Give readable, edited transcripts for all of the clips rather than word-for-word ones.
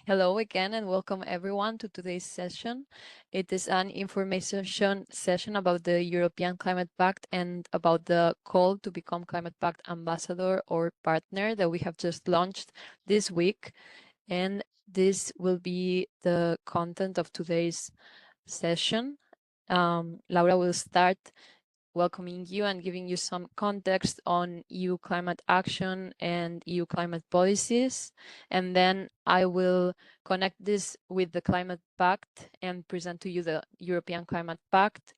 Hello again and welcome everyone to today's session. It is an information session about the European Climate Pact and about the call to become Climate Pact ambassador or partner that we have just launched this week. And this will be the content of today's session. Laura will start welcoming you and giving you some context on EU climate action and EU climate policies. And then I will connect this with the Climate Pact and present to you the European Climate Pact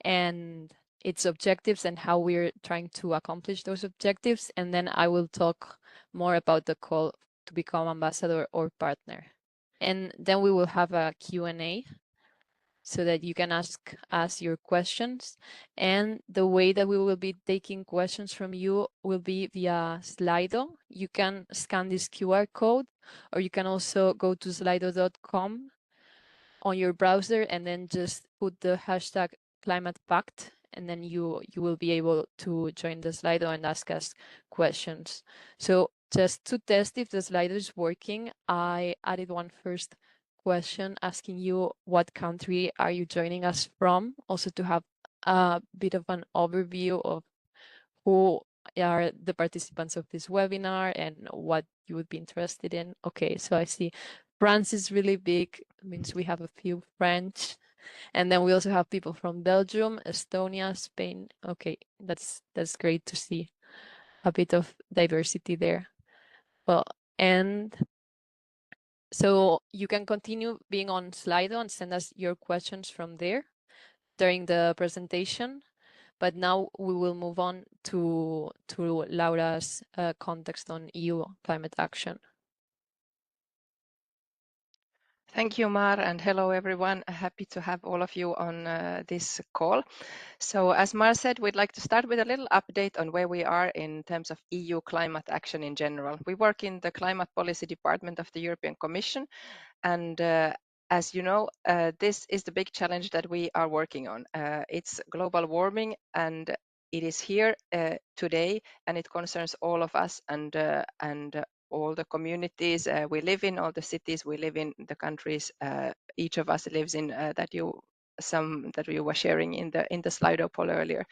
and its objectives and how we're trying to accomplish those objectives. And then I will talk more about the call to become ambassador or partner. And then we will have a Q&A so that you can ask us your questions. And the way that we will be taking questions from you will be via Slido. You can scan this QR code, or you can also go to slido.com on your browser and then just put the hashtag Climate Pact, and then you will be able to join the Slido and ask us questions. So just to test if the Slido is working, I added one first question asking you what country are you joining us from, also to have a bit of an overview of who are the participants of this webinar and what you would be interested in. Okay, so I see France is really big, means we have a few French, and then we also have people from Belgium, Estonia, Spain. Okay, that's great to see a bit of diversity there. Well, and so you can continue being on Slido and send us your questions from there during the presentation. But now we will move on to Laura's context on EU climate action. Thank you, Mar, and hello, everyone. Happy to have all of you on this call. So as Mar said, we'd like to start with a little update on where we are in terms of EU climate action in general. We work in the Climate Policy Department of the European Commission, and as you know, this is the big challenge that we are working on. It's global warming, and it is here today, and it concerns all of us and all the communities we live in, all the cities we live in, the countries each of us lives in that you were sharing in the Slido poll earlier.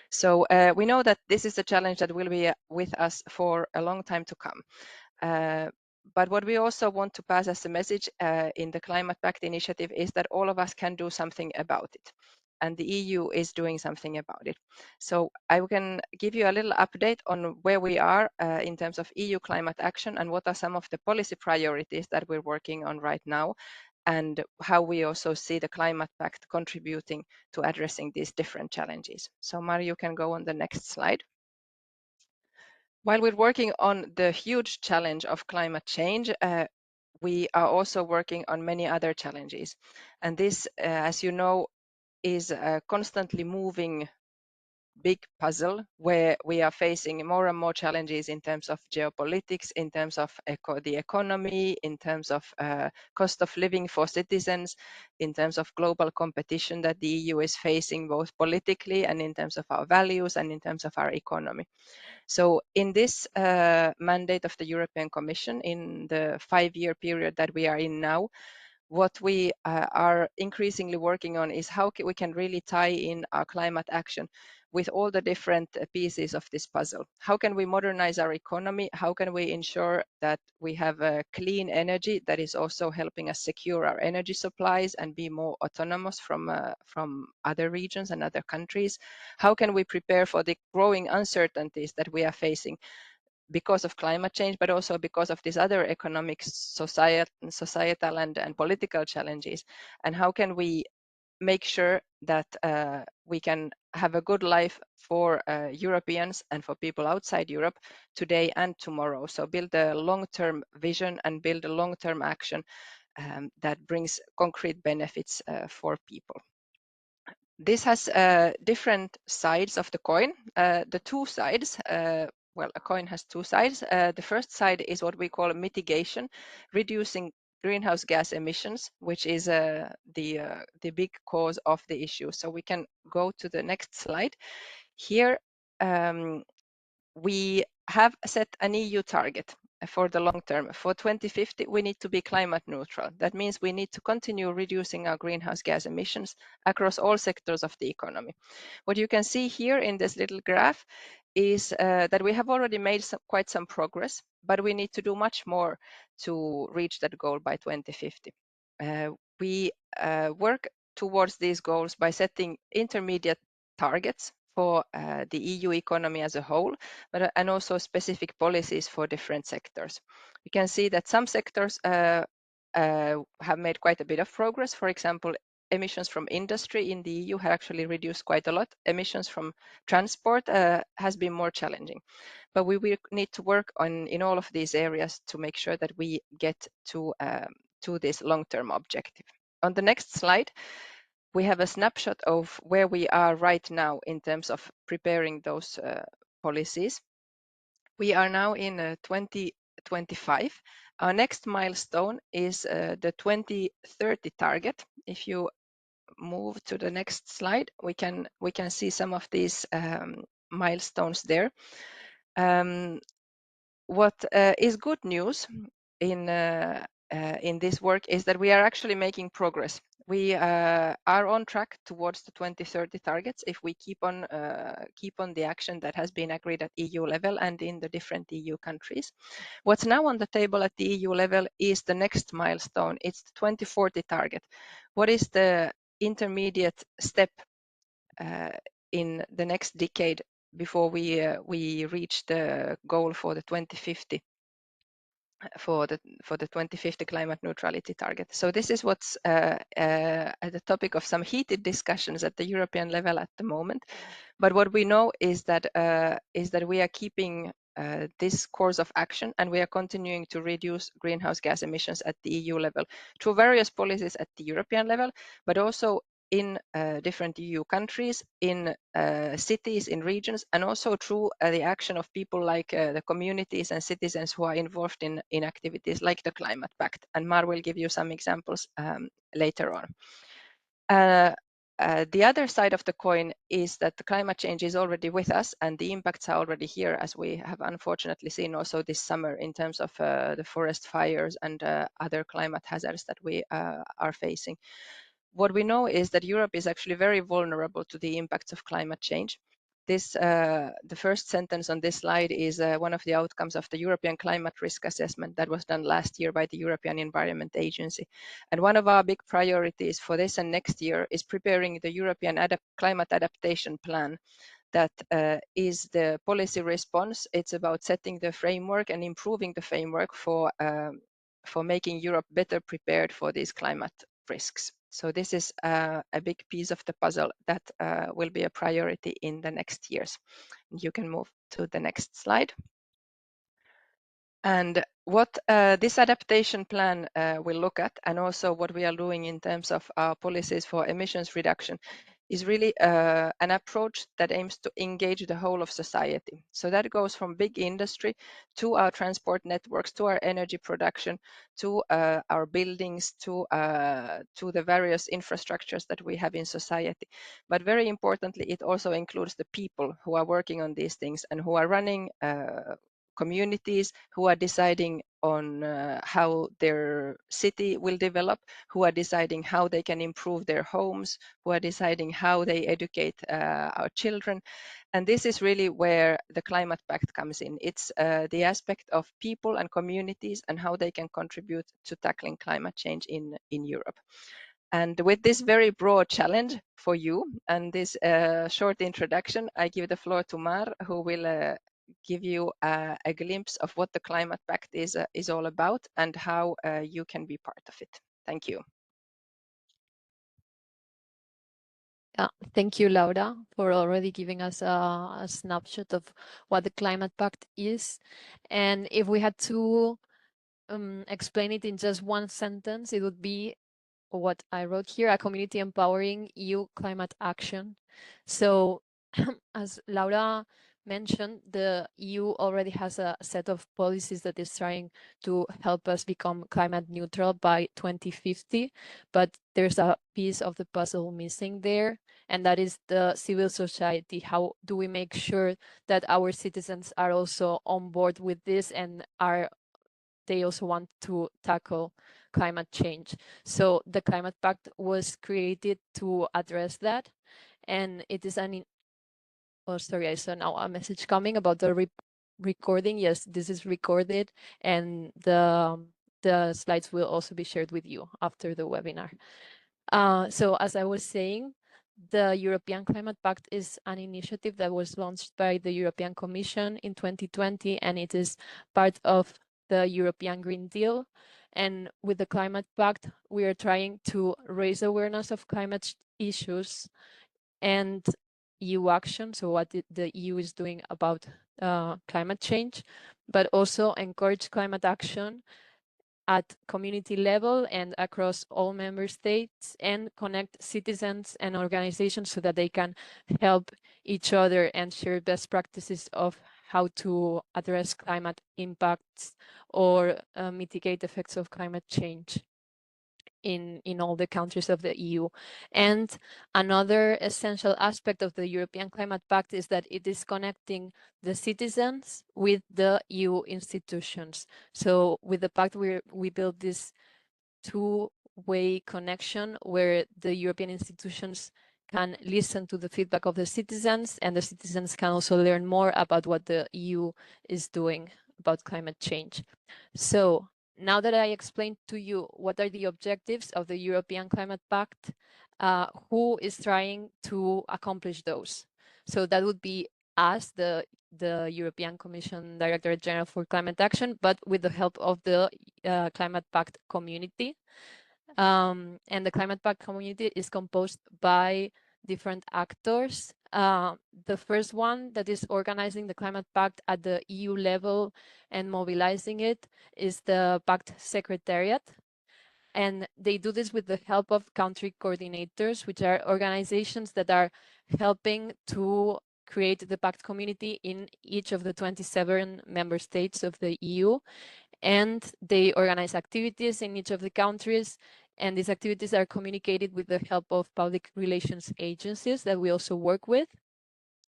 So we know that this is a challenge that will be with us for a long time to come. But what we also want to pass as a message in the Climate Pact initiative is that all of us can do something about it. And the EU is doing something about it. So I can give you a little update on where we are in terms of EU climate action and what are some of the policy priorities that we're working on right now, and how we also see the Climate Pact contributing to addressing these different challenges. So Mari, you can go on the next slide. While we're working on the huge challenge of climate change, we are also working on many other challenges. And this, as you know, is a constantly moving big puzzle where we are facing more and more challenges in terms of geopolitics, in terms of the economy, in terms of cost of living for citizens, in terms of global competition that the EU is facing both politically and in terms of our values and in terms of our economy. So in this mandate of the European Commission, in the 5-year period that we are in now, what we are increasingly working on is how we can really tie in our climate action with all the different pieces of this puzzle. How can we modernize our economy? How can we ensure that we have a clean energy that is also helping us secure our energy supplies and be more autonomous from other regions and other countries? How can we prepare for the growing uncertainties that we are facing because of climate change, but also because of these other economic, societal and political challenges? And how can we make sure that we can have a good life for Europeans and for people outside Europe today and tomorrow? So build a long-term vision and build a long-term action that brings concrete benefits for people. This has different sides of the coin. The two sides, well, a coin has two sides. The first side is what we call mitigation, reducing greenhouse gas emissions, which is the big cause of the issue. So we can go to the next slide. Here, we have set an EU target. for the long term. For 2050, we need to be climate neutral. That means we need to continue reducing our greenhouse gas emissions across all sectors of the economy. What you can see here in this little graph is that we have already made quite some progress, but we need to do much more to reach that goal by 2050. We work towards these goals by setting intermediate targets for the EU economy as a whole, and also specific policies for different sectors. We can see that some sectors have made quite a bit of progress. For example, emissions from industry in the EU have actually reduced quite a lot. Emissions from transport has been more challenging. But we will need to work in all of these areas to make sure that we get to this long-term objective. On the next slide, we have a snapshot of where we are right now in terms of preparing those policies. We are now in 2025. Our next milestone is the 2030 target. If you move to the next slide, we can see some of these milestones there. What is good news in this work is that we are actually making progress. We are on track towards the 2030 targets if we keep on the action that has been agreed at EU level and in the different EU countries. What's now on the table at the EU level is the next milestone. It's the 2040 target. What is the intermediate step in the next decade before we reach the goal for the 2050 for the 2050 climate neutrality target. So this is what's at the topic of some heated discussions at the European level at the moment. But what we know is that we are keeping this course of action, and we are continuing to reduce greenhouse gas emissions at the EU level through various policies at the European level, but also in different EU countries, in cities, in regions, and also through the action of people like the communities and citizens who are involved in activities like the Climate Pact. And Mar will give you some examples later on. The other side of the coin is that the climate change is already with us, and the impacts are already here, as we have unfortunately seen also this summer in terms of the forest fires and other climate hazards that we are facing. What we know is that Europe is actually very vulnerable to the impacts of climate change. This, the first sentence on this slide is one of the outcomes of the European Climate Risk Assessment that was done last year by the European Environment Agency. And one of our big priorities for this and next year is preparing the European Climate Adaptation Plan. That is the policy response. It's about setting the framework and improving the framework for making Europe better prepared for these climate risks. So this is a big piece of the puzzle that will be a priority in the next years. You can move to the next slide. And what this adaptation plan will look at, and also what we are doing in terms of our policies for emissions reduction, is really an approach that aims to engage the whole of society. So that goes from big industry to our transport networks, to our energy production, to our buildings, to the various infrastructures that we have in society. But very importantly, it also includes the people who are working on these things and who are running communities, who are deciding on how their city will develop, who are deciding how they can improve their homes, who are deciding how they educate our children. And this is really where the Climate Pact comes in. It's the aspect of people and communities and how they can contribute to tackling climate change in Europe. And with this very broad challenge for you and this short introduction, I give the floor to Mar, who will give you a glimpse of what the Climate Pact is all about and how you can be part of it. Thank you. Thank you, Laura, for already giving us a snapshot of what the Climate Pact is. And if we had to explain it in just one sentence, it would be what I wrote here: a community empowering EU climate action. So as Laura mentioned, the EU already has a set of policies that is trying to help us become climate neutral by 2050, but there's a piece of the puzzle missing there, and that is the civil society. How do we make sure that our citizens are also on board with this and are they also want to tackle climate change. So the Climate Pact was created to address that, and it is an oh, sorry, I saw now a message coming about the recording. Yes, this is recorded, and the slides will also be shared with you after the webinar. So as I was saying, the European Climate Pact is an initiative that was launched by the European Commission in 2020, and it is part of the European Green Deal. And with the Climate Pact, we are trying to raise awareness of climate issues and EU action, so what the EU is doing about climate change, but also encourage climate action at community level and across all member states, and connect citizens and organizations so that they can help each other and share best practices of how to address climate impacts or mitigate effects of climate change in all the countries of the EU. And another essential aspect of the European Climate Pact is that it is connecting the citizens with the EU institutions. So with the pact, we build this two-way connection where the European institutions can listen to the feedback of the citizens, and the citizens can also learn more about what the EU is doing about climate change. So now that I explained to you what are the objectives of the European Climate Pact, who is trying to accomplish those? So that would be us, the European Commission Directorate General for Climate Action, but with the help of the Climate Pact community. And the Climate Pact community is composed by different actors. The first one that is organizing the Climate Pact at the EU level and mobilizing it is the Pact Secretariat. And they do this with the help of country coordinators, which are organizations that are helping to create the Pact community in each of the 27 member states of the EU. And they organize activities in each of the countries, and these activities are communicated with the help of public relations agencies that we also work with.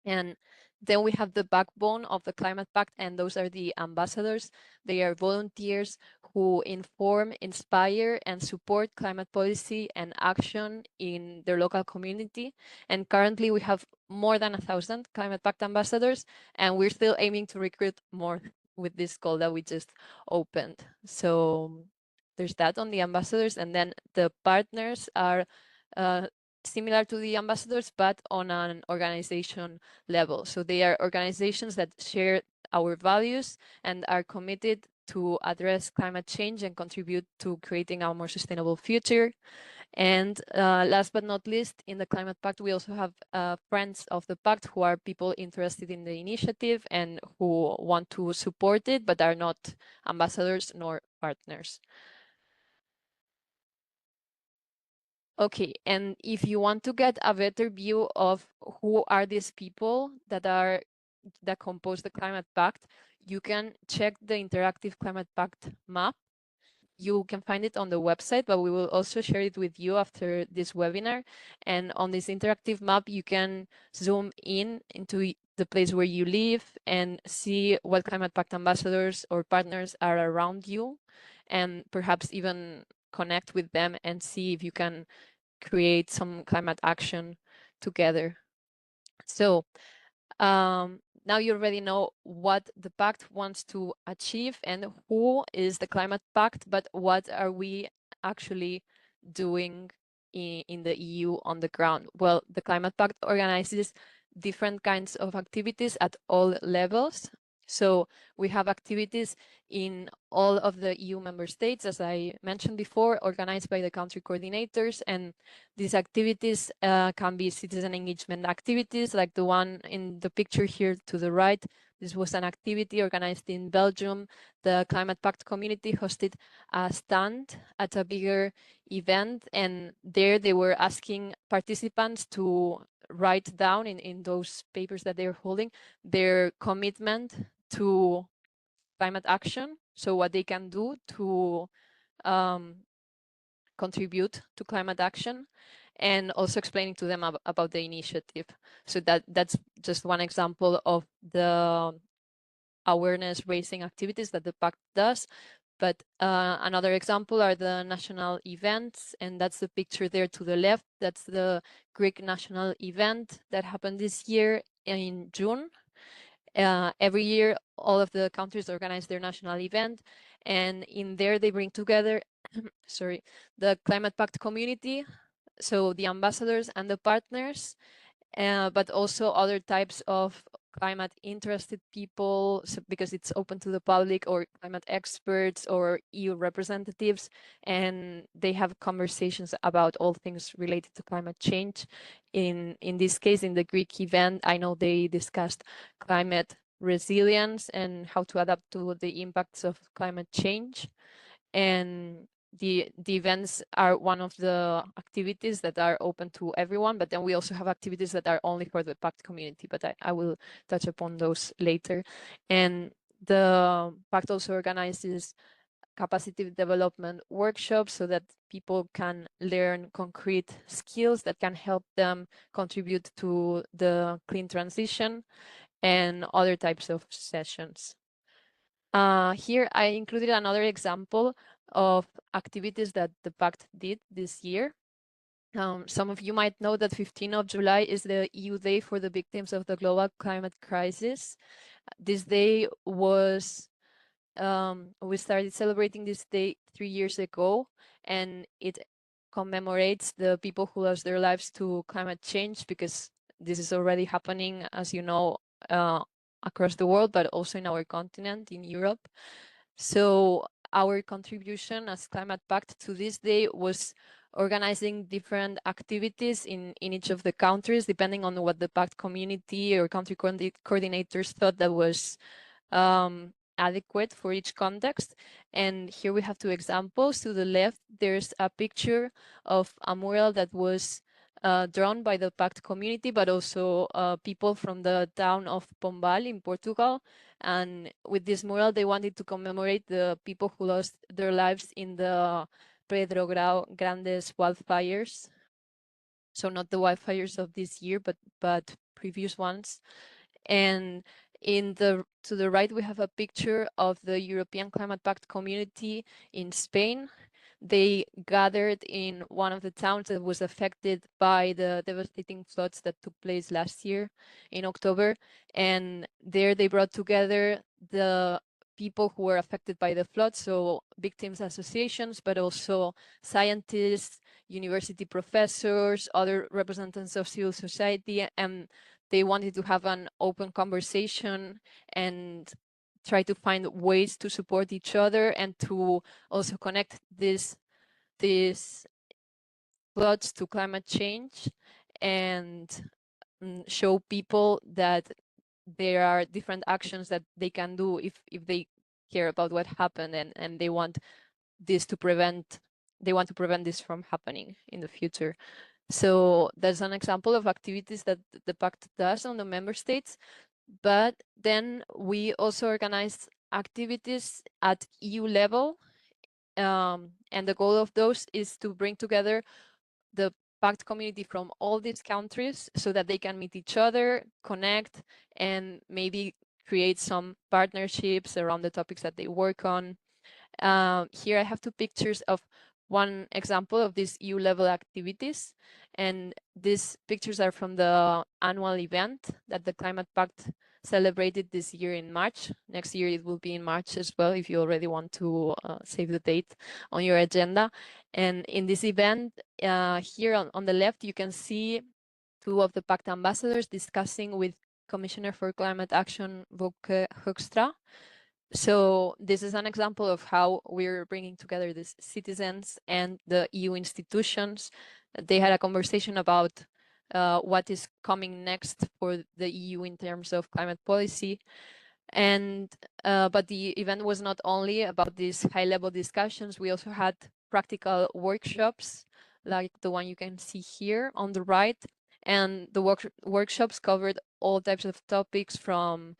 And then we have the backbone of the Climate Pact, and those are the ambassadors. They are volunteers who inform, inspire, and support climate policy and action in their local community. And currently we have more than 1,000 Climate Pact ambassadors, and we're still aiming to recruit more with this call that we just opened. So there's that on the ambassadors, and then the partners are similar to the ambassadors, but on an organization level. So they are organizations that share our values and are committed to address climate change and contribute to creating a more sustainable future. And last but not least, in the Climate Pact, we also have friends of the Pact who are people interested in the initiative and who want to support it, but are not ambassadors nor partners. Okay, and if you want to get a better view of who are these people that compose the Climate Pact, you can check the interactive Climate Pact map. You can find it on the website, but we will also share it with you after this webinar. And on this interactive map, you can zoom in into the place where you live and see what Climate Pact ambassadors or partners are around you, and perhaps even connect with them and see if you can create some climate action together. So now you already know what the pact wants to achieve and who is the Climate Pact, but what are we actually doing in the EU on the ground? Well, the Climate Pact organizes different kinds of activities at all levels. So we have activities in all of the EU member states, as I mentioned before, organized by the country coordinators. And these activities can be citizen engagement activities, like the one in the picture here to the right. This was an activity organized in Belgium. The Climate Pact community hosted a stand at a bigger event, and there they were asking participants to write down in those papers that they're holding their commitment to climate action, so what they can do to contribute to climate action, and also explaining to them about the initiative. So that's just one example of the awareness raising activities that the pact does. But another example are the national events, and that's the picture there to the left. That's the Greek national event that happened this year in June. Every year, all of the countries organize their national event, and in there they bring together, sorry, the Climate Pact community, so the ambassadors and the partners, but also other types of climate interested people, so because it's open to the public, or climate experts or EU representatives, and they have conversations about all things related to climate change. In this case, in the Greek event, I know they discussed climate resilience and how to adapt to the impacts of climate change. And the events are one of the activities that are open to everyone, but then we also have activities that are only for the pact community, but I will touch upon those later. And the pact also organizes capacity development workshops so that people can learn concrete skills that can help them contribute to the clean transition, and other types of sessions. Here I included another example of activities that the Pact did this year. Some of you might know that 15th of July is the EU Day for the victims of the global climate crisis. This day was, we started celebrating this day 3 years ago, and it commemorates the people who lost their lives to climate change, because this is already happening, as you know, across the world, but also in our continent, in Europe. So our contribution as Climate Pact to this day was organizing different activities in each of the countries, depending on what the Pact community or country coordinators thought that was adequate for each context. And here we have two examples. To the left, there's a picture of a mural that was drawn by the Pact community, but also people from the town of Pombal in Portugal. And with this mural, they wanted to commemorate the people who lost their lives in the Pedro Grandes wildfires. So not the wildfires of this year, but previous ones. And to the right, we have a picture of the European Climate Pact community in Spain. They gathered in one of the towns that was affected by the devastating floods that took place last year in October. And there they brought together the people who were affected by the floods, so victims associations, but also scientists, university professors, other representatives of civil society, and they wanted to have an open conversation and try to find ways to support each other, and to also connect these floods to climate change, and show people that there are different actions that they can do if they care about what happened, and they want to prevent this from happening in the future. So that's an example of activities that the Pact does on the member states. But then we also organize activities at EU level. And the goal of those is to bring together the Pact community from all these countries so that they can meet each other, connect, and maybe create some partnerships around the topics that they work on. Here I have two pictures of one example of these EU level activities. And these pictures are from the annual event that the Climate Pact celebrated this year in March. Next year it will be in March as well, if you already want to save the date on your agenda. And in this event, here on the left, you can see two of the Pact ambassadors discussing with Commissioner for Climate Action, Wopke Hoekstra. So this is an example of how we're bringing together the citizens and the EU institutions. They had a conversation about what is coming next for the EU in terms of climate policy. And but the event was not only about these high-level discussions. We also had practical workshops, like the one you can see here on the right. And the workshops covered all types of topics, from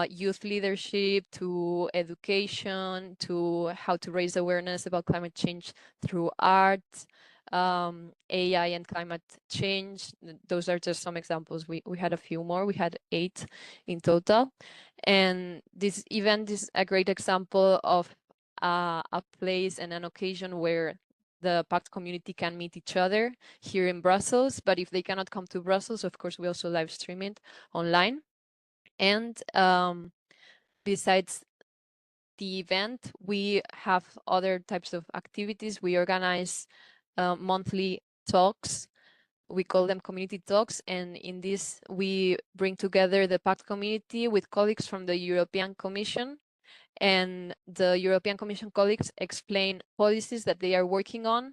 youth leadership to education, to how to raise awareness about climate change through art, AI and climate change. Those are just some examples. We had a few more. We had 8 in total. And this event is a great example of a place and an occasion where the Pact community can meet each other here in Brussels. But if they cannot come to Brussels, of course, we also live stream it online. And besides the event, we have other types of activities. We organize monthly talks. We call them community talks, and in this we bring together the Pact community with colleagues from the European Commission, and the European Commission colleagues explain policies that they are working on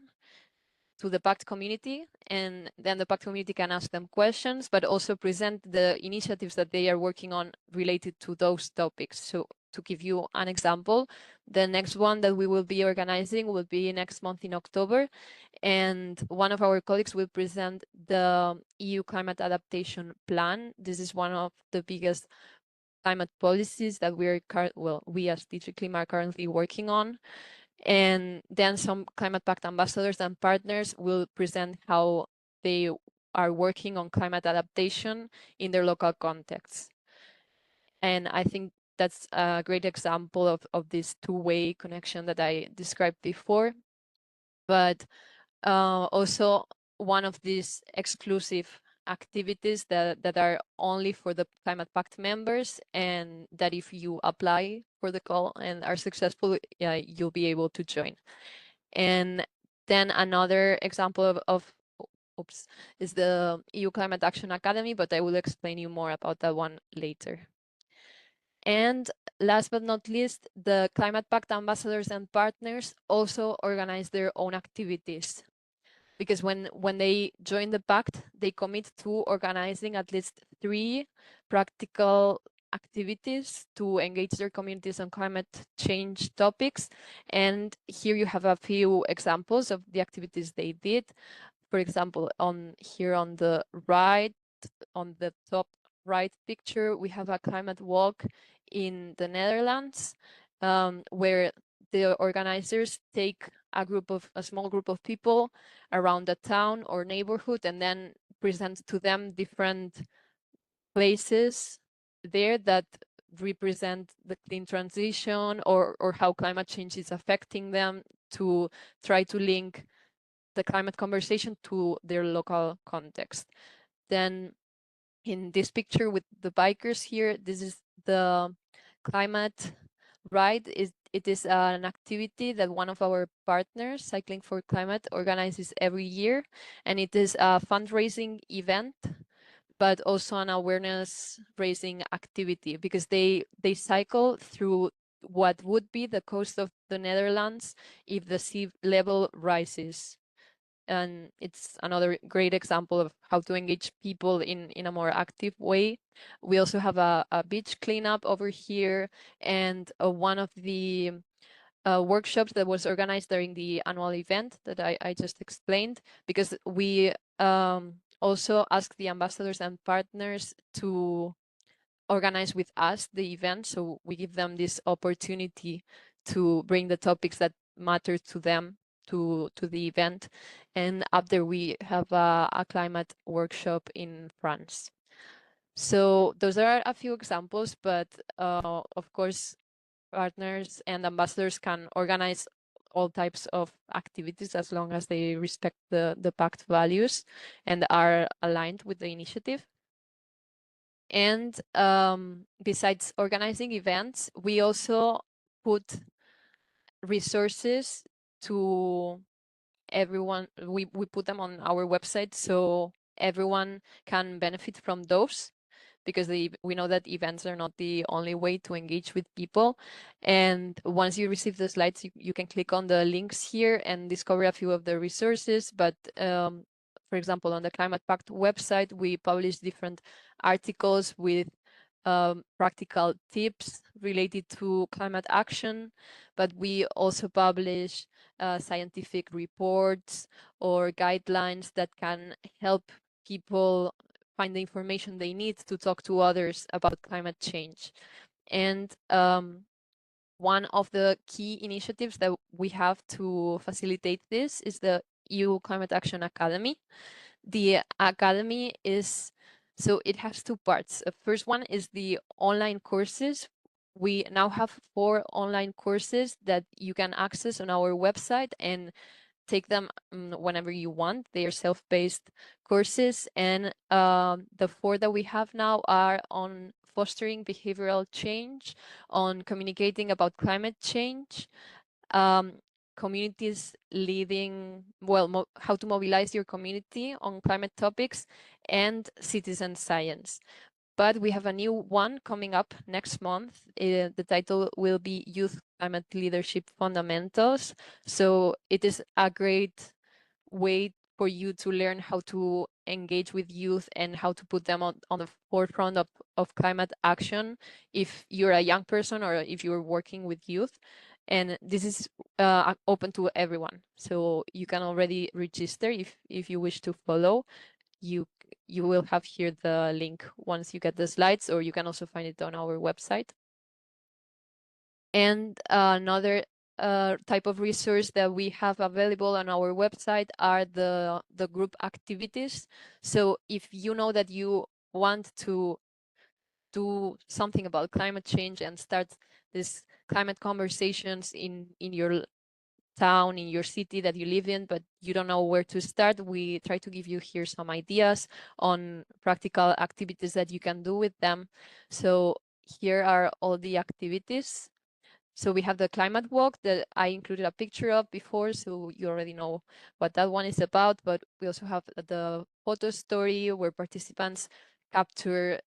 to the Pact community, and then the Pact community can ask them questions, but also present the initiatives that they are working on related to those topics. So to give you an example, the next one that we will be organizing will be next month in October, and one of our colleagues will present the EU climate adaptation plan. This is one of the biggest climate policies that we as DG Clima are currently working on. And then some Climate Pact ambassadors and partners will present how they are working on climate adaptation in their local contexts. And I think that's a great example of this two-way connection that I described before. But also one of these exclusive activities that are only for the Climate Pact members, and that if you apply for the call and are successful, you'll be able to join. And then another example of is the EU Climate Action Academy, but I will explain you more about that one later. And last but not least, the Climate Pact ambassadors and partners also organize their own activities, because when they join the pact, they commit to organizing at least 3 practical activities to engage their communities on climate change topics. And here you have a few examples of the activities they did. For example, on the right, on the top right picture, we have a climate walk in the Netherlands, where the organizers take a small group of people around the town or neighborhood, and then present to them different places there that represent the clean transition, or how climate change is affecting them, to try to link the climate conversation to their local context. Then in this picture with the bikers here, this is the climate ride. It is an activity that one of our partners, Cycling for Climate, organizes every year, and it is a fundraising event, but also an awareness raising activity, because they cycle through what would be the coast of the Netherlands if the sea level rises. And it's another great example of how to engage people in a more active way. We also have a beach cleanup over here, and one of the workshops that was organized during the annual event that I just explained, because we also ask the ambassadors and partners to organize with us the event. So we give them this opportunity to bring the topics that matter to them to the event. And after, we have a climate workshop in France. So those are a few examples, but of course, partners and ambassadors can organize all types of activities as long as they respect the pact values and are aligned with the initiative. And besides organizing events, we also put resources to everyone. We put them on our website so everyone can benefit from those, because we know that events are not the only way to engage with people. And once you receive the slides, you can click on the links here and discover a few of the resources. But for example, on the Climate Pact website, we publish different articles with practical tips related to climate action, but we also publish scientific reports or guidelines that can help people find the information they need to talk to others about climate change. And one of the key initiatives that we have to facilitate this is the EU Climate Action Academy. The academy it has 2 parts. The first one is the online courses we now have 4 online courses that you can access on our website and take them whenever you want. They are self-paced courses, and the 4 that we have now are on fostering behavioral change, on communicating about climate change, um, communities leading, well, how to mobilize your community on climate topics, and citizen science. But we have a new one coming up next month. The title will be Youth Climate Leadership Fundamentals. So it is a great way for you to learn how to engage with youth and how to put them on the forefront of climate action if you're a young person or if you're working with youth. And this is open to everyone. So you can already register if you wish to follow. You you will have here the link once you get the slides, or you can also find it on our website. And another type of resource that we have available on our website are the group activities. So if you know that you want to do something about climate change and start this climate conversations in your town, in your city that you live in, but you don't know where to start, we try to give you here some ideas on practical activities that you can do with them. So here are all the activities. So we have the climate walk that I included a picture of before, so you already know what that one is about. But we also have the photo story where participants capture,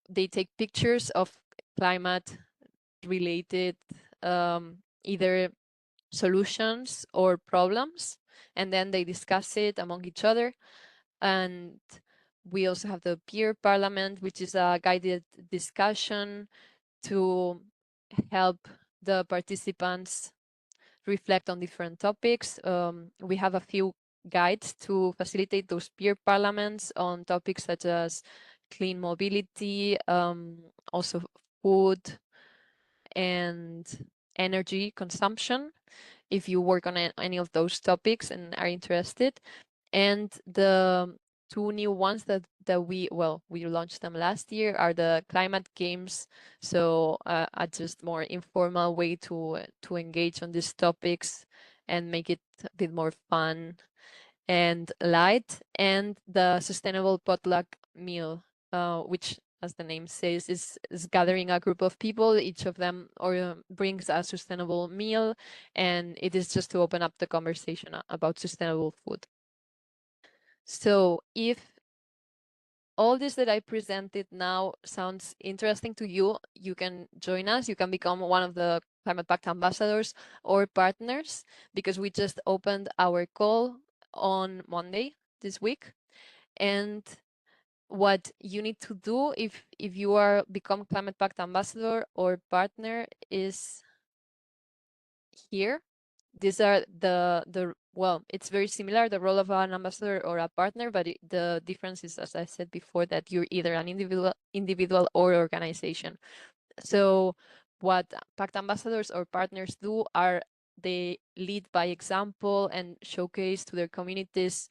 they take pictures of climate related either solutions or problems, and then they discuss it among each other. And we also have the peer parliament, which is a guided discussion to help the participants reflect on different topics. We have a few guides to facilitate those peer parliaments on topics such as clean mobility, also food and energy consumption, if you work on any of those topics and are interested. And the 2 new ones that we launched them last year are the climate games. So a just more informal way to engage on these topics and make it a bit more fun and light, and the sustainable potluck meal, which, as the name says, is gathering a group of people. Each of them brings a sustainable meal, and it is just to open up the conversation about sustainable food. So if all this that I presented now sounds interesting to you, you can join us. You can become one of the Climate Pact ambassadors or partners, because we just opened our call on Monday this week. And what you need to do if you are become Climate Pact ambassador or partner is here. These are the well, it's very similar, the role of an ambassador or a partner, but the difference is, as I said before, that you're either an individual or organization. So what Pact ambassadors or partners do are they lead by example and showcase to their communities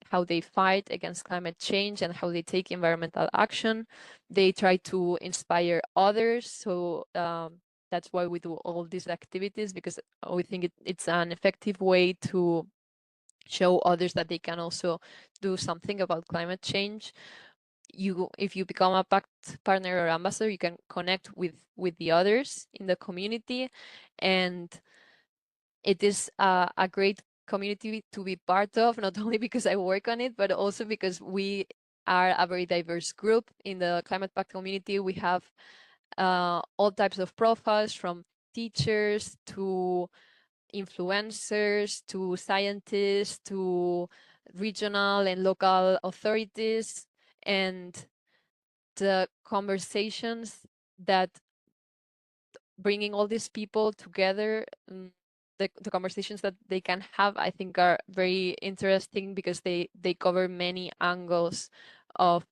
how they fight against climate change and how they take environmental action. They try to inspire others. So that's why we do all these activities, because we think it's an effective way to show others that they can also do something about climate change. If you become a pact partner or ambassador, you can connect with the others in the community, and it is a great community to be part of, not only because I work on it, but also because we are a very diverse group. In the Climate Pact community, we have all types of profiles, from teachers to influencers to scientists to regional and local authorities. And the conversations that bringing all these people together, the conversations that they can have, I think, are very interesting, because they cover many angles of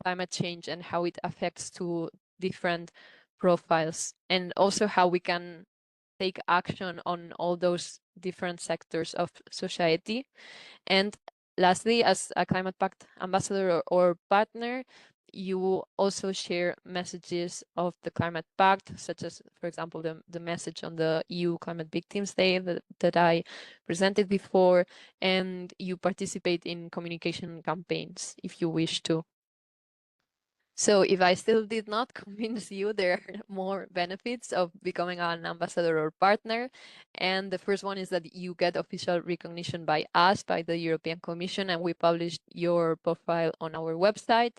climate change and how it affects to different profiles, and also how we can take action on all those different sectors of society. And lastly, as a Climate Pact ambassador or partner, you also share messages of the Climate Pact, such as, for example, the message on the EU Climate Victims Day that I presented before, and you participate in communication campaigns if you wish to. So if I still did not convince you, there are more benefits of becoming an ambassador or partner. And the first one is that you get official recognition by us, by the European Commission, and we publish your profile on our website.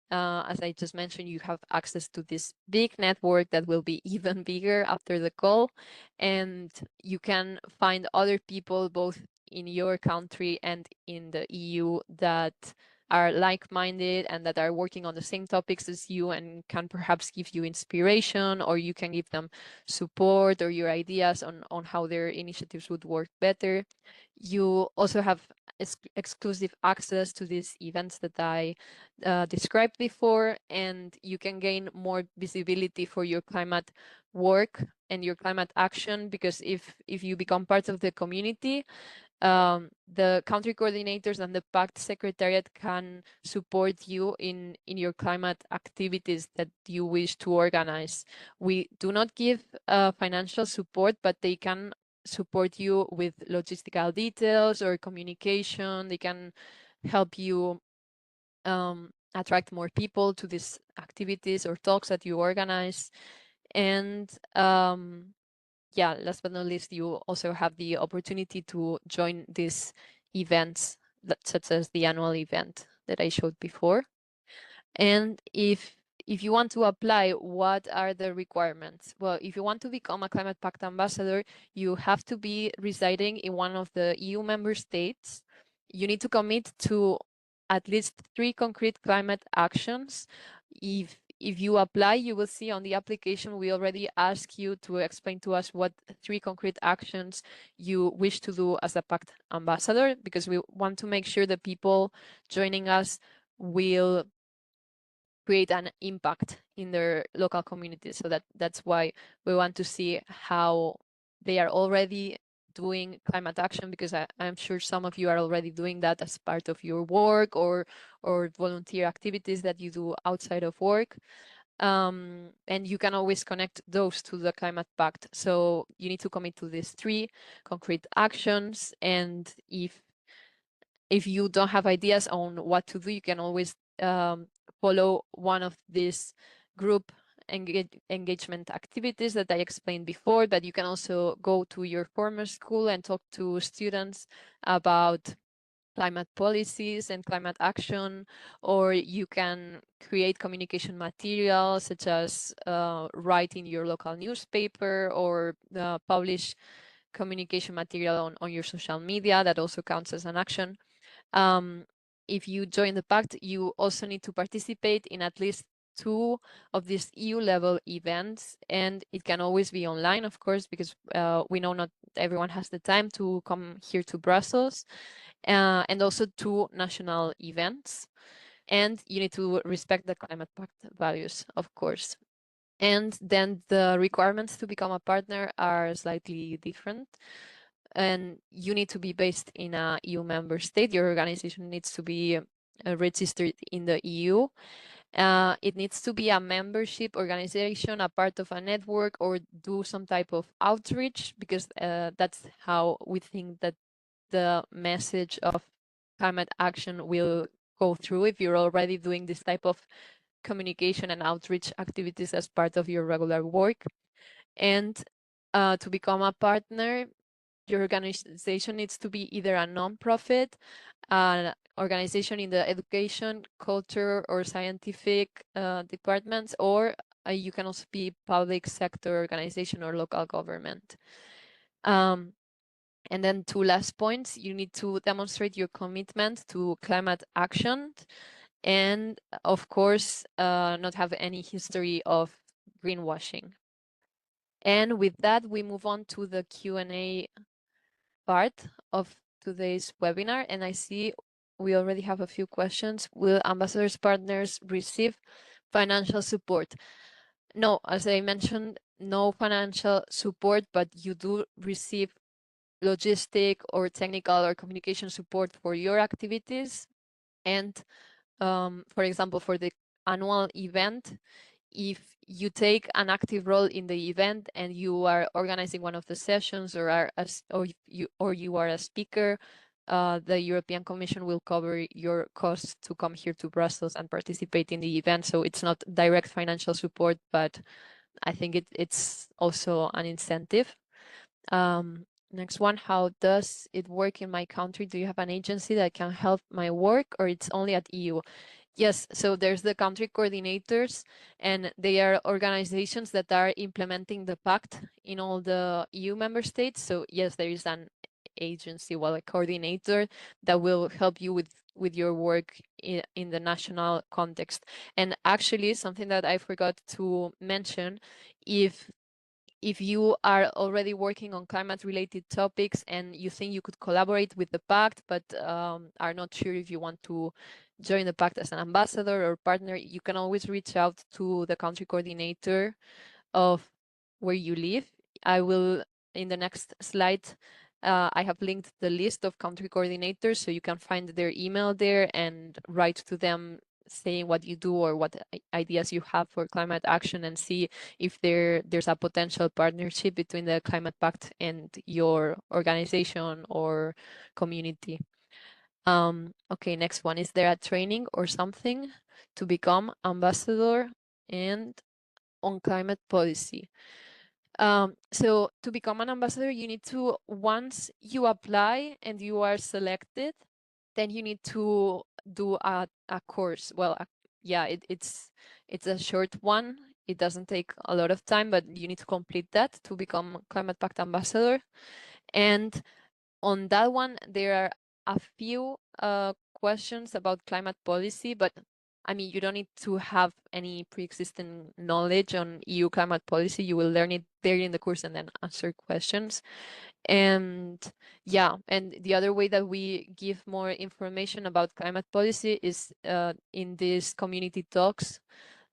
As I just mentioned, you have access to this big network that will be even bigger after the call. And you can find other people both in your country and in the EU that are like-minded and that are working on the same topics as you and can perhaps give you inspiration, or you can give them support or your ideas on how their initiatives would work better. You also have exclusive access to these events that I described before, and you can gain more visibility for your climate work and your climate action, because if you become part of the community, the country coordinators and the pact secretariat can support you in your climate activities that you wish to organize. We do not give financial support, but they can support you with logistical details or communication. They can help you attract more people to these activities or talks that you organize. And yeah, last but not least, you also have the opportunity to join these events, such as the annual event that I showed before. And if you want to apply, what are the requirements? Well, if you want to become a Climate Pact ambassador, you have to be residing in one of the EU member states. You need to commit to at least 3 concrete climate actions. If you apply, you will see on the application, we already ask you to explain to us what 3 concrete actions you wish to do as a Pact ambassador, because we want to make sure the people joining us will create an impact in their local communities. So that's why we want to see how they are already doing climate action, because I'm sure some of you are already doing that as part of your work or volunteer activities that you do outside of work. And you can always connect those to the Climate Pact. So you need to commit to these 3 concrete actions. And if you don't have ideas on what to do, you can always follow one of these group engagement activities that I explained before, but you can also go to your former school and talk to students about climate policies and climate action, or you can create communication material such as write in your local newspaper or publish communication material on your social media. That also counts as an action. If you join the pact, you also need to participate in at least 2 of these EU level events, and it can always be online, of course, because we know not everyone has the time to come here to Brussels, and also 2 national events. And you need to respect the Climate Pact values, of course. And then the requirements to become a partner are slightly different. And you need to be based in a EU member state. Your organization needs to be registered in the EU. It needs to be a membership organization, a part of a network, or do some type of outreach, because that's how we think that the message of climate action will go through, if you're already doing this type of communication and outreach activities as part of your regular work. And to become a partner, your organization needs to be either a non-profit, an organization in the education, culture, or scientific departments, or you can also be public sector organization or local government. And then 2 last points, you need to demonstrate your commitment to climate action, and of course, not have any history of greenwashing. And with that, we move on to the Q&A part of today's webinar, and I see we already have a few questions. Will ambassadors partners receive financial support? No, as I mentioned, no financial support, but you do receive logistic or technical or communication support for your activities. And for example, for the annual event, if you take an active role in the event and you are organizing one of the sessions or you are a speaker, the European Commission will cover your costs to come here to Brussels and participate in the event. So it's not direct financial support, but I think it's also an incentive. Next one, how does it work in my country? Do you have an agency that can help my work, or it's only at EU? Yes, so there's the country coordinators, and they are organizations that are implementing the pact in all the EU member states. So yes, there is an agency, well, a coordinator that will help you with your work in the national context. And actually, something that I forgot to mention, if you are already working on climate related topics and you think you could collaborate with the pact, but are not sure if you want to join the pact as an ambassador or partner, you can always reach out to the country coordinator of where you live. I will, in the next slide, I have linked the list of country coordinators, so you can find their email there and write to them saying what you do or what ideas you have for climate action, and see if there's a potential partnership between the Climate Pact and your organization or community. Okay, next one. Is there a training or something to become ambassador and on climate policy? So to become an ambassador, you need to, once you apply and you are selected, then you need to do a course. Well, yeah, it's a short one. It doesn't take a lot of time, but you need to complete that to become Climate Pact ambassador. And on that one, there are a few questions about climate policy, but I mean, you don't need to have any pre-existing knowledge on EU climate policy. You will learn it there in the course and then answer questions. And yeah, and the other way that we give more information about climate policy is in these community talks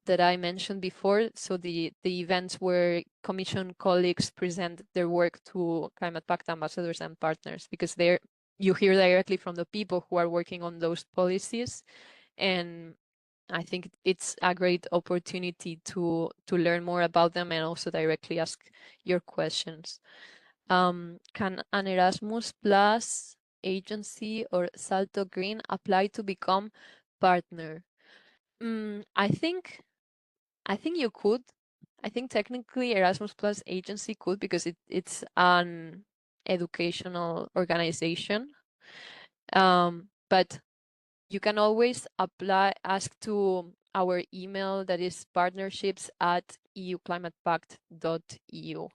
that I mentioned before. So the events where Commission colleagues present their work to Climate Pact ambassadors and partners, because there you hear directly from the people who are working on those policies. And I think it's a great opportunity to learn more about them and also directly ask your questions. Can an Erasmus Plus agency or Salto Green apply to become partner? I think you could. I think technically Erasmus Plus agency could, because it's an educational organization. But you can always apply, ask to our email that is partnerships@euclimatepact.eu.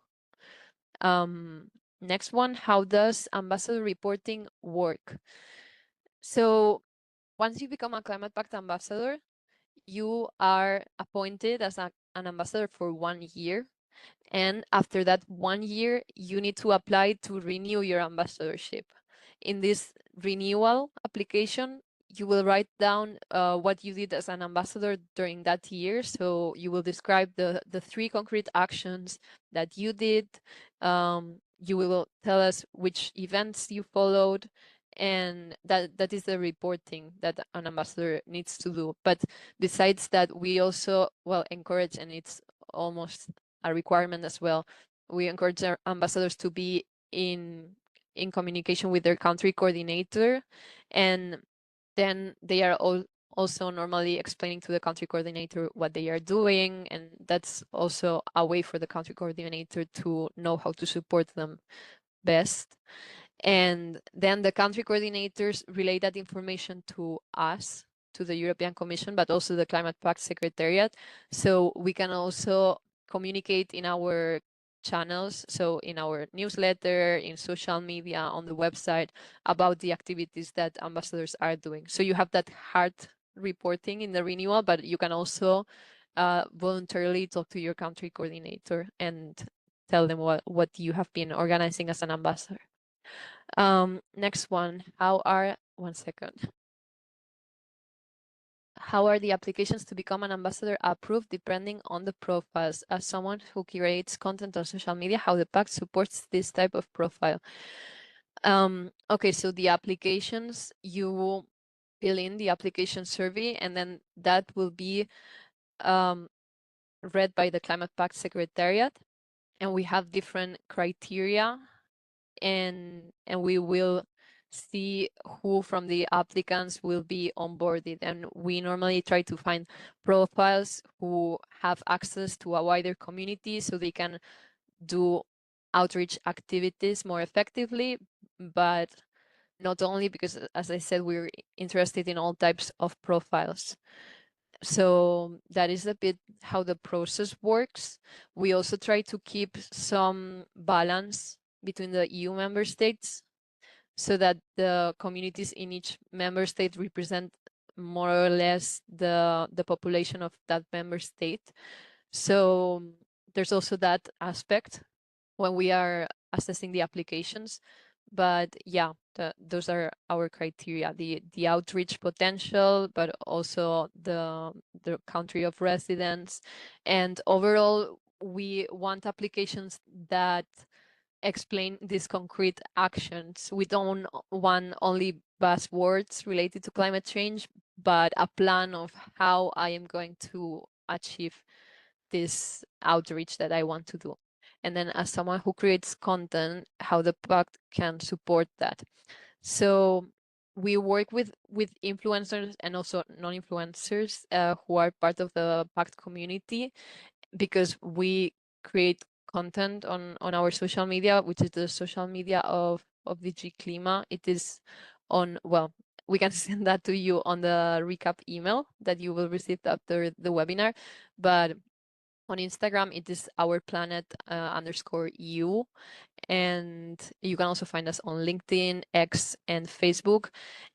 Next one, how does ambassador reporting work? So once you become a Climate Pact ambassador, you are appointed as an ambassador for 1 year. And after that 1 year, you need to apply to renew your ambassadorship. In this renewal application, you will write down what you did as an ambassador during that year. So you will describe the 3 concrete actions that you did. You will tell us which events you followed, and that is the reporting that an ambassador needs to do. But besides that, we also, well, encourage, and it's almost a requirement as well, we encourage our ambassadors to be in communication with their country coordinator, and then they are also normally explaining to the country coordinator what they are doing, and that's also a way for the country coordinator to know how to support them best. And then the country coordinators relay that information to us, to the European Commission, but also the Climate Pact Secretariat. So we can also communicate in our channels, so in our newsletter, in social media, on the website, about the activities that ambassadors are doing. So you have that hard reporting in the renewal, but you can also voluntarily talk to your country coordinator and tell them what you have been organizing as an ambassador. Next one, one second. How are the applications to become an ambassador approved depending on the profiles? As someone who creates content on social media, how the pact supports this type of profile? Okay, so the applications, you fill in the application survey, and then that will be read by the Climate Pact Secretariat. And we have different criteria, and we will see who from the applicants will be onboarded. And we normally try to find profiles who have access to a wider community so they can do outreach activities more effectively, but not only, because as I said, we're interested in all types of profiles. So that is a bit how the process works. We also try to keep some balance between the EU member states so that the communities in each member state represent more or less the population of that member state. So there's also that aspect when we are assessing the applications. But yeah, those are our criteria: the outreach potential, but also the country of residence. And overall, we want applications that explain these concrete actions. We don't want only buzzwords related to climate change, but a plan of how I am going to achieve this outreach that I want to do. And then as someone who creates content, how the pact can support that. So we work with influencers and also non-influencers who are part of the pact community, because we create content on our social media, which is the social media of DG Klima. It is on, well, we can send that to you on the recap email that you will receive after the webinar. But on Instagram, it is our planet underscore EU. And you can also find us on LinkedIn, X, and Facebook.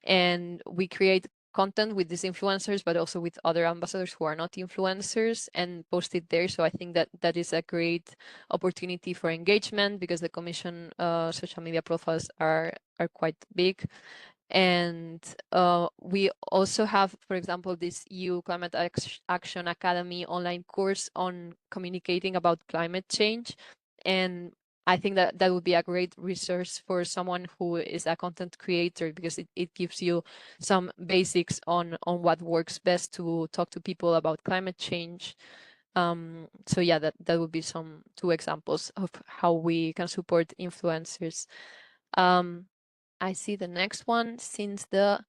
And we create content with these influencers, but also with other ambassadors who are not influencers, and post it there. So I think that that is a great opportunity for engagement, because the Commission social media profiles are quite big. And we also have, for example, this EU Climate Action Academy online course on communicating about climate change. And I think that that would be a great resource for someone who is a content creator, because it gives you some basics on what works best to talk to people about climate change. So yeah, that would be some two examples of how we can support influencers. I see the next one. Since the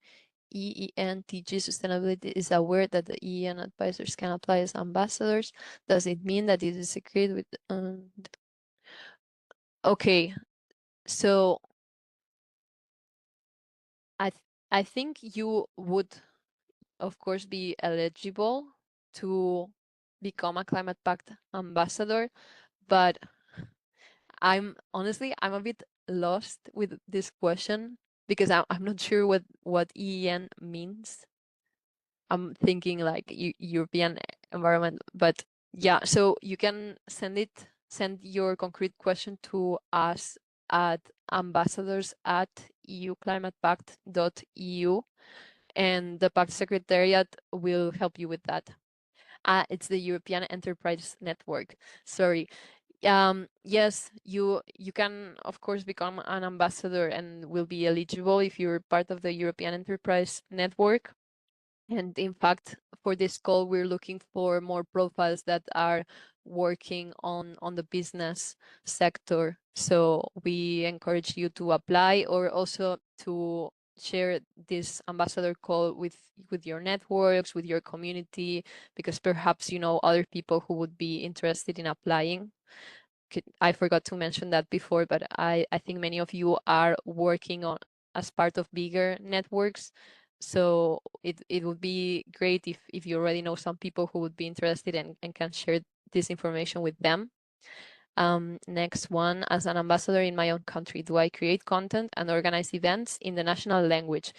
EENTG sustainability is aware that the EEN advisors can apply as ambassadors, does it mean that it is agreed with? Okay, so I think you would, of course, be eligible to become a Climate Pact ambassador, but I'm a bit lost with this question, because I'm not sure what EEN means. I'm thinking like European environment, but yeah, so you can send your concrete question to us at ambassadors@euclimatepact.eu, and the Pact Secretariat will help you with that. It's the European Enterprise Network. Sorry. Yes, you can of course become an ambassador and will be eligible if you're part of the European Enterprise Network. And in fact, for this call, we're looking for more profiles that are working on the business sector. So we encourage you to apply, or also to share this ambassador call with your networks, with your community, because perhaps you know other people who would be interested in applying. I forgot to mention that before, but I think many of you are working on as part of bigger networks. So it would be great if you already know some people who would be interested and can share this information with them. Next one, as an ambassador in my own country, do I create content and organize events in the national language?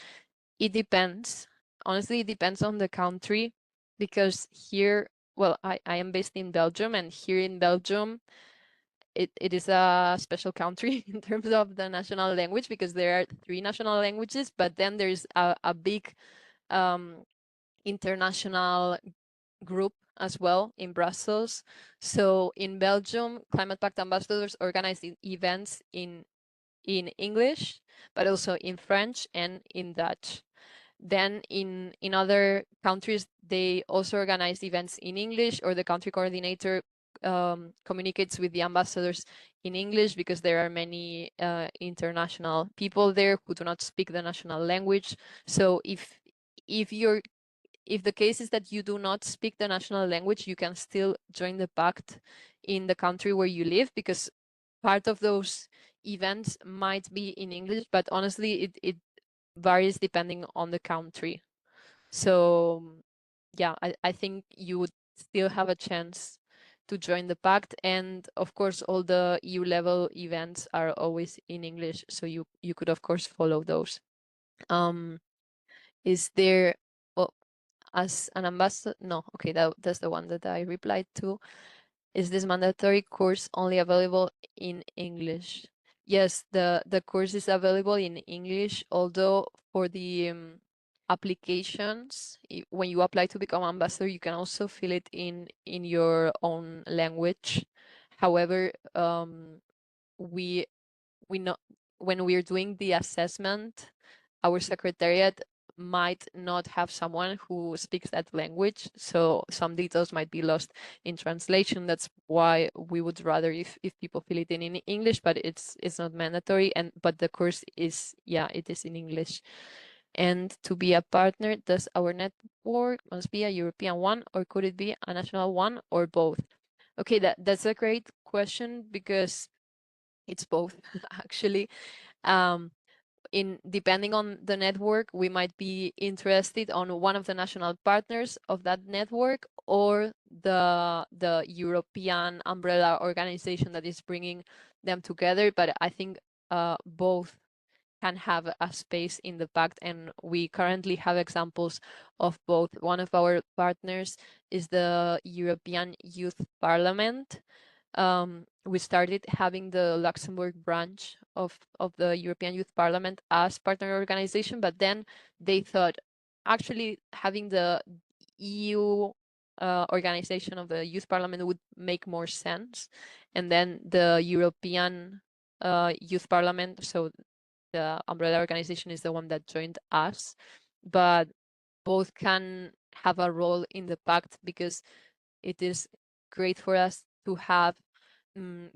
It depends. Honestly, it depends on the country, because here, well, I am based in Belgium, and here in Belgium, it is a special country in terms of the national language, because there are 3 national languages, but then there's a big international group as well in Brussels. So in Belgium, Climate Pact ambassadors organize events in English, but also in French and in Dutch. Then in other countries, they also organize events in English, or the country coordinator communicates with the ambassadors in English, because there are many international people there who do not speak the national language. So if you're if the case is that you do not speak the national language, you can still join the pact in the country where you live, because part of those events might be in English, but honestly, it varies depending on the country. So yeah, I think you would still have a chance to join the pact. And of course, all the EU level events are always in English, so you could of course follow those. Is there, well, as an ambassador? No, okay, that's the one that I replied to. Is this mandatory course only available in English? Yes, the course is available in English, although for the applications, when you apply to become ambassador, you can also fill it in your own language. However, we know when we're doing the assessment, our secretariat might not have someone who speaks that language, so some details might be lost in translation. That's why we would rather if people fill it in English, but it's not mandatory. But the course is, yeah, it is in English. And to be a partner, does our network must be a European one, or could it be a national one, or both? Okay, that's a great question, because it's both actually. um in depending on the network, we might be interested on one of the national partners of that network, or the European umbrella organization that is bringing them together. But I think both can have a space in the pact, and we currently have examples of both. One of our partners is the European Youth Parliament. We started having the Luxembourg branch of the European Youth Parliament as partner organization, but then they thought actually having the EU organization of the Youth Parliament would make more sense. And then the European Youth Parliament, so the umbrella organization, is the one that joined us. But both can have a role in the pact, because it is great for us to have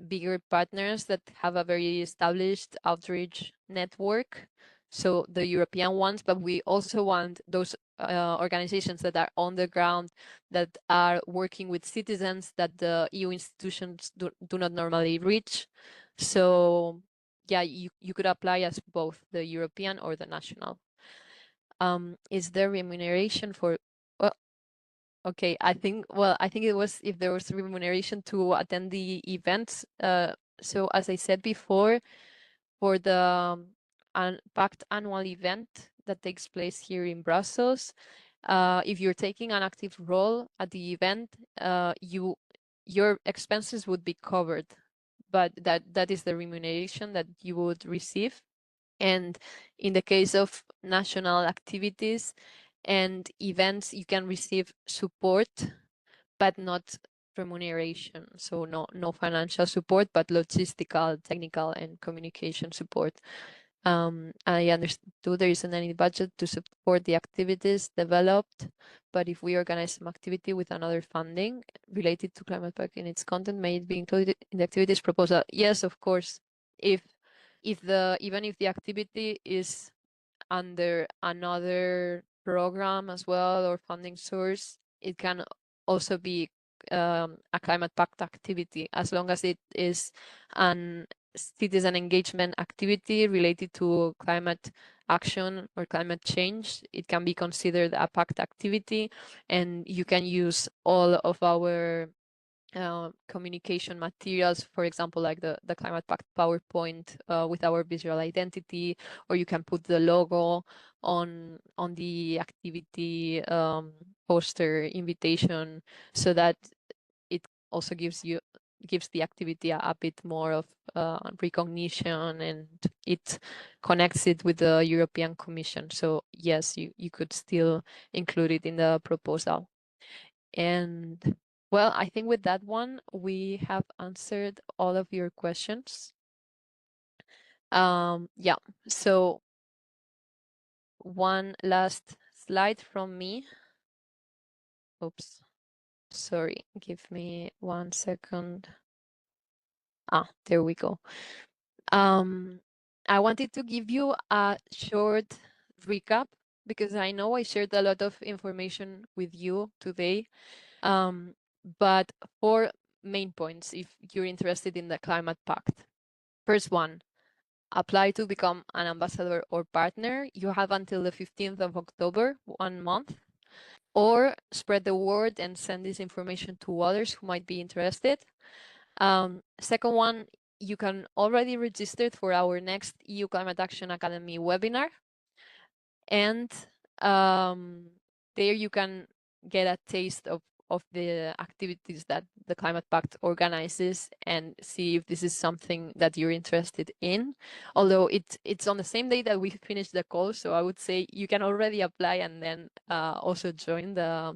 bigger partners that have a very established outreach network, so the European ones. But we also want those organizations that are on the ground, that are working with citizens that the EU institutions do not normally reach. So yeah, you could apply as both the European or the national. Is there remuneration for, well, okay, I think it was if there was remuneration to attend the events. So as I said before, for the Pact annual event that takes place here in Brussels, if you're taking an active role at the event, your expenses would be covered, but that is the remuneration that you would receive. And in the case of national activities and events, you can receive support, but not remuneration. So no financial support, but logistical, technical, and communication support. I understood there isn't any budget to support the activities developed, but if we organize some activity with another funding related to climate pact in its content, may it be included in the activities proposal? Yes, of course. If even if the activity is under another program as well, or funding source, it can also be a climate pact activity, as long as it is an citizen engagement activity related to climate action or climate change. It can be considered a pact activity, and you can use all of our communication materials, for example, like the Climate Pact PowerPoint with our visual identity, or you can put the logo on the activity poster invitation, so that it also gives the activity a bit more of recognition, and it connects it with the European Commission. So yes, you could still include it in the proposal. And well, I think with that one, we have answered all of your questions. Yeah, so one last slide from me. Oops, sorry, give me 1 second. There we go. I wanted to give you a short recap because I know I shared a lot of information with you today. But 4 main points if you're interested in the Climate Pact. First one, apply to become an ambassador or partner. You have until the 15th of October, 1 month, or spread the word and send this information to others who might be interested. Second one, you can already register for our next EU Climate Action Academy webinar. And there you can get a taste of the activities that the Climate Pact organizes and see if this is something that you're interested in. Although it's on the same day that we finish the call, so I would say you can already apply and then also join the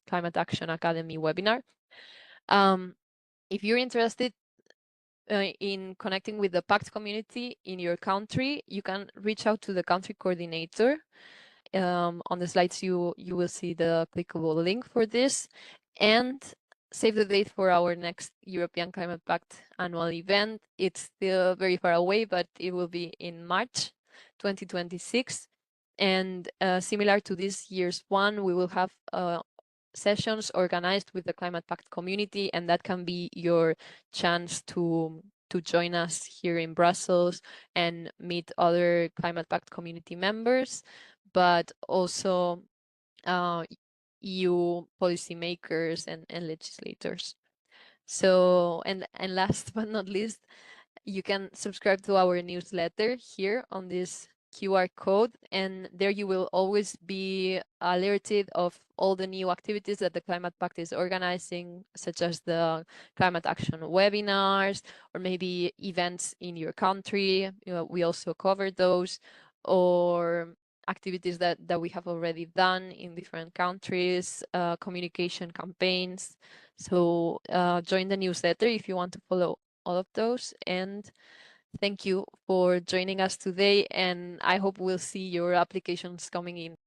Climate Action Academy webinar. If you're interested in connecting with the Pact community in your country, you can reach out to the country coordinator. On the slides, you will see the clickable link for this, and save the date for our next European Climate Pact annual event. It's still very far away, but it will be in March 2026. And similar to this year's one, we will have sessions organized with the Climate Pact community, and that can be your chance to join us here in Brussels and meet other Climate Pact community members, but also EU policymakers and legislators. So, and last but not least, you can subscribe to our newsletter here on this QR code, and there you will always be alerted of all the new activities that the Climate Pact is organizing, such as the climate action webinars, or maybe events in your country. We also cover those, or activities that we have already done in different countries, communication campaigns. So join the newsletter if you want to follow all of those. And thank you for joining us today. And I hope we'll see your applications coming in.